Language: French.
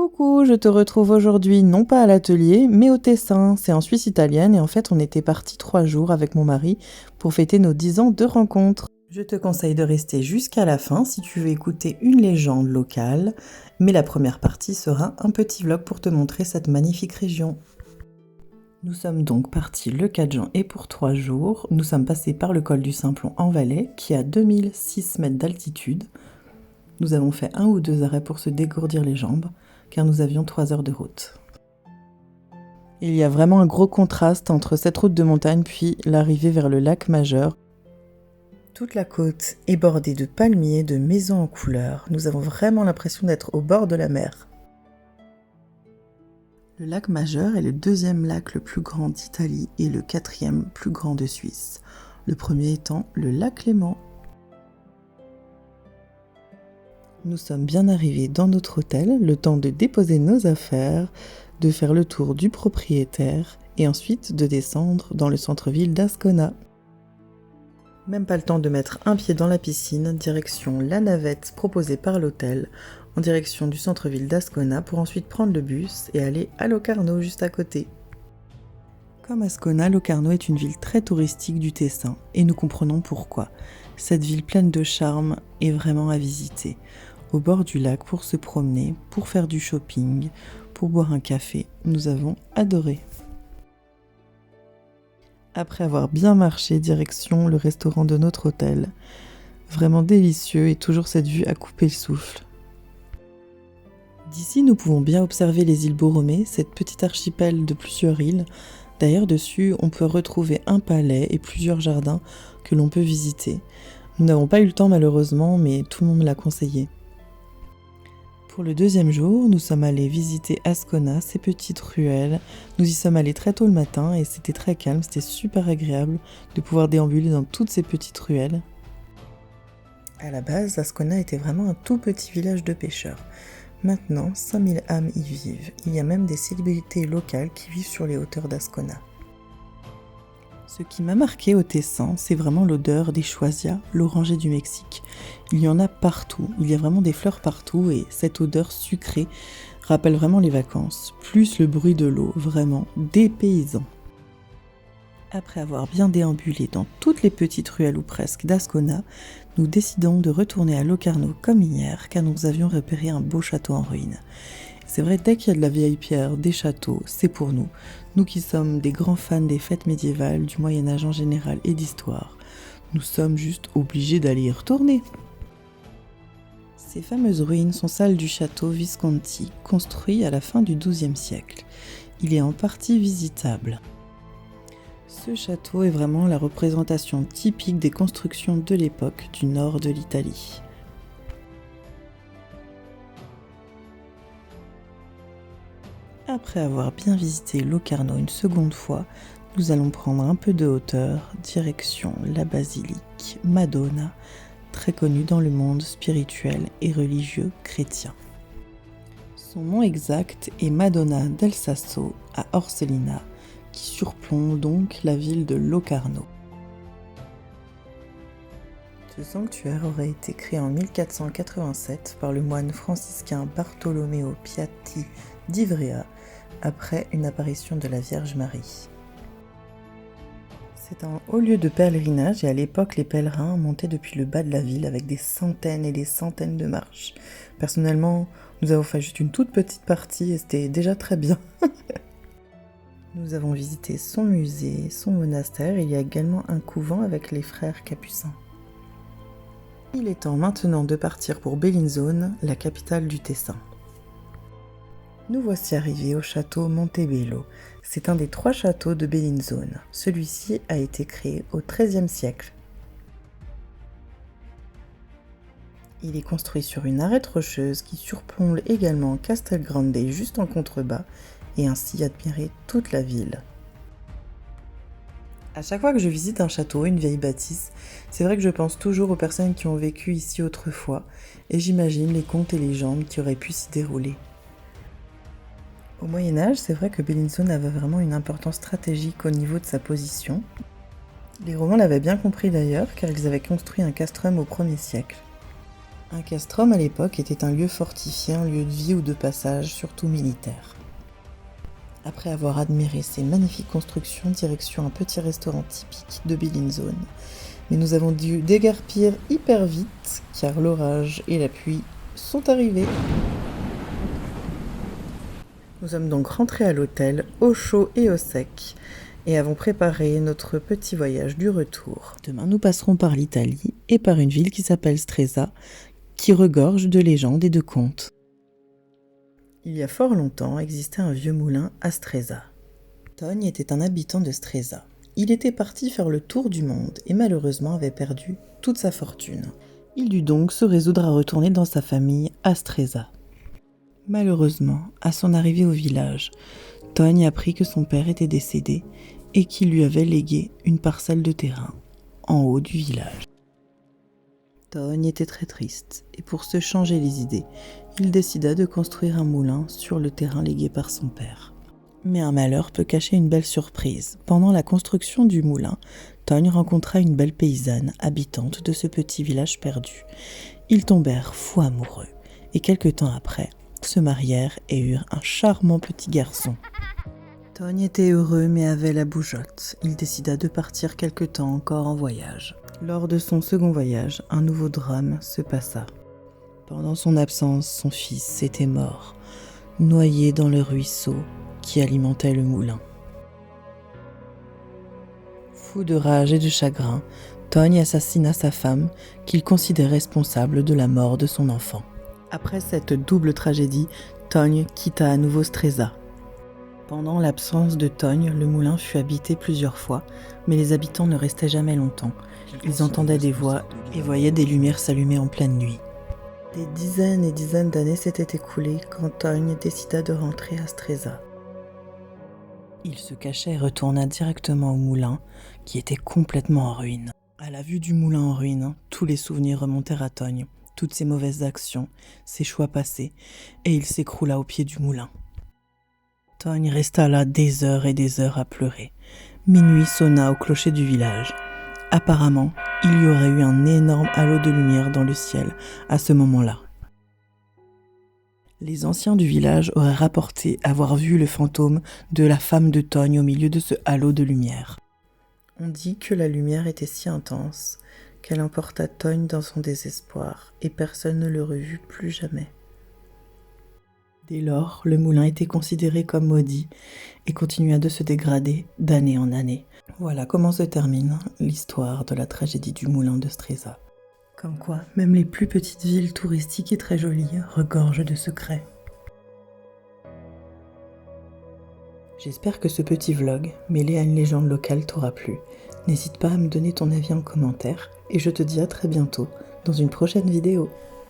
Coucou, je te retrouve aujourd'hui non pas à l'atelier, mais au Tessin. C'est en Suisse italienne et en fait on était partis 3 jours avec mon mari pour fêter nos 10 ans de rencontre. Je te conseille de rester jusqu'à la fin si tu veux écouter une légende locale, mais la première partie sera un petit vlog pour te montrer cette magnifique région. Nous sommes donc partis le 4 juin et pour 3 jours, nous sommes passés par le col du Simplon en Valais qui a 2006 mètres d'altitude. Nous avons fait 1 ou 2 arrêts pour se dégourdir les jambes, car nous avions 3 heures de route. Il y a vraiment un gros contraste entre cette route de montagne puis l'arrivée vers le lac Majeur. Toute la côte est bordée de palmiers, de maisons en couleurs. Nous avons vraiment l'impression d'être au bord de la mer. Le lac Majeur est le 2e lac le plus grand d'Italie et le 4e plus grand de Suisse. Le premier étant le lac Léman. Nous sommes bien arrivés dans notre hôtel, le temps de déposer nos affaires, de faire le tour du propriétaire et ensuite de descendre dans le centre-ville d'Ascona. Même pas le temps de mettre un pied dans la piscine, direction la navette proposée par l'hôtel, en direction du centre-ville d'Ascona pour ensuite prendre le bus et aller à Locarno juste à côté. Comme Ascona, Locarno est une ville très touristique du Tessin et nous comprenons pourquoi. Cette ville pleine de charme est vraiment à visiter. Au bord du lac pour se promener, pour faire du shopping, pour boire un café, nous avons adoré. Après avoir bien marché, direction le restaurant de notre hôtel, vraiment délicieux et toujours cette vue à couper le souffle. D'ici, nous pouvons bien observer les îles Borromée, cette petite archipel de plusieurs îles. D'ailleurs, dessus, on peut retrouver un palais et plusieurs jardins que l'on peut visiter. Nous n'avons pas eu le temps malheureusement, mais tout le monde me l'a conseillé. Pour le 2e jour, nous sommes allés visiter Ascona, ces petites ruelles. Nous y sommes allés très tôt le matin et c'était très calme, c'était super agréable de pouvoir déambuler dans toutes ces petites ruelles. À la base, Ascona était vraiment un tout petit village de pêcheurs. Maintenant, 5000 âmes y vivent. Il y a même des célébrités locales qui vivent sur les hauteurs d'Ascona. Ce qui m'a marqué au Tessin, c'est vraiment l'odeur des choisias, l'oranger du Mexique. Il y en a partout, il y a vraiment des fleurs partout et cette odeur sucrée rappelle vraiment les vacances, plus le bruit de l'eau, vraiment dépaysant. Après avoir bien déambulé dans toutes les petites ruelles ou presque d'Ascona, nous décidons de retourner à Locarno comme hier car nous avions repéré un beau château en ruine. C'est vrai, dès qu'il y a de la vieille pierre, des châteaux, c'est pour nous. Nous qui sommes des grands fans des fêtes médiévales, du Moyen-Âge en général et d'histoire. Nous sommes juste obligés d'aller y retourner. Ces fameuses ruines sont celles du château Visconti, construit à la fin du XIIe siècle. Il est en partie visitable. Ce château est vraiment la représentation typique des constructions de l'époque du nord de l'Italie. Après avoir bien visité Locarno une seconde fois, nous allons prendre un peu de hauteur, direction la basilique Madonna, très connue dans le monde spirituel et religieux chrétien. Son nom exact est Madonna del Sasso à Orselina, qui surplombe donc la ville de Locarno. Ce sanctuaire aurait été créé en 1487 par le moine franciscain Bartolomeo Piatti d'Ivrea, après une apparition de la Vierge Marie. C'est un haut lieu de pèlerinage et à l'époque les pèlerins montaient depuis le bas de la ville avec des centaines et des centaines de marches. Personnellement, nous avons fait juste une toute petite partie et c'était déjà très bien. Nous avons visité son musée, son monastère, il y a également un couvent avec les frères capucins. Il est temps maintenant de partir pour Bellinzone, la capitale du Tessin. Nous voici arrivés au château Montebello. C'est un des 3 châteaux de Bellinzone. Celui-ci a été créé au XIIIe siècle. Il est construit sur une arête rocheuse qui surplombe également Castelgrande juste en contrebas et ainsi admirer toute la ville. À chaque fois que je visite un château, une vieille bâtisse, c'est vrai que je pense toujours aux personnes qui ont vécu ici autrefois et j'imagine les contes et légendes qui auraient pu s'y dérouler. Au Moyen-Âge, c'est vrai que Bellinzone avait vraiment une importance stratégique au niveau de sa position. Les Romains l'avaient bien compris d'ailleurs, car ils avaient construit un castrum au 1er siècle. Un castrum à l'époque était un lieu fortifié, un lieu de vie ou de passage, surtout militaire. Après avoir admiré ces magnifiques constructions, direction un petit restaurant typique de Bellinzone. Mais nous avons dû déguerpir hyper vite, car l'orage et la pluie sont arrivés. Nous sommes donc rentrés à l'hôtel, au chaud et au sec, et avons préparé notre petit voyage du retour. Demain, nous passerons par l'Italie et par une ville qui s'appelle Stresa, qui regorge de légendes et de contes. Il y a fort longtemps existait un vieux moulin à Stresa. Togne était un habitant de Stresa. Il était parti faire le tour du monde et malheureusement avait perdu toute sa fortune. Il dut donc se résoudre à retourner dans sa famille à Stresa. Malheureusement, à son arrivée au village, Togne apprit que son père était décédé et qu'il lui avait légué une parcelle de terrain en haut du village. Togne était très triste et pour se changer les idées, il décida de construire un moulin sur le terrain légué par son père. Mais un malheur peut cacher une belle surprise. Pendant la construction du moulin, Togne rencontra une belle paysanne habitante de ce petit village perdu. Ils tombèrent fous amoureux et quelque temps après, se marièrent et eurent un charmant petit garçon. Togne était heureux mais avait la bougeotte. Il décida de partir quelque temps encore en voyage. Lors de son second voyage, un nouveau drame se passa. Pendant son absence, son fils était mort, noyé dans le ruisseau qui alimentait le moulin. Fou de rage et de chagrin, Togne assassina sa femme qu'il considérait responsable de la mort de son enfant. Après cette double tragédie, Togne quitta à nouveau Stresa. Pendant l'absence de Togne, le moulin fut habité plusieurs fois, mais les habitants ne restaient jamais longtemps. Ils entendaient des voix et voyaient des lumières s'allumer en pleine nuit. Des dizaines et dizaines d'années s'étaient écoulées quand Togne décida de rentrer à Stresa. Il se cachait et retourna directement au moulin, qui était complètement en ruine. À la vue du moulin en ruine, tous les souvenirs remontèrent à Togne, toutes ses mauvaises actions, ses choix passés, et il s'écroula au pied du moulin. Togne resta là des heures et des heures à pleurer. Minuit sonna au clocher du village. Apparemment, il y aurait eu un énorme halo de lumière dans le ciel à ce moment-là. Les anciens du village auraient rapporté avoir vu le fantôme de la femme de Togne au milieu de ce halo de lumière. On dit que la lumière était si intense qu'elle emporta Togne dans son désespoir et personne ne le revut plus jamais. Dès lors, le moulin était considéré comme maudit et continua de se dégrader d'année en année. Voilà comment se termine l'histoire de la tragédie du moulin de Stresa. Comme quoi, même les plus petites villes touristiques et très jolies regorgent de secrets. J'espère que ce petit vlog, mêlé à une légende locale, t'aura plu. N'hésite pas à me donner ton avis en commentaire et je te dis à très bientôt dans une prochaine vidéo.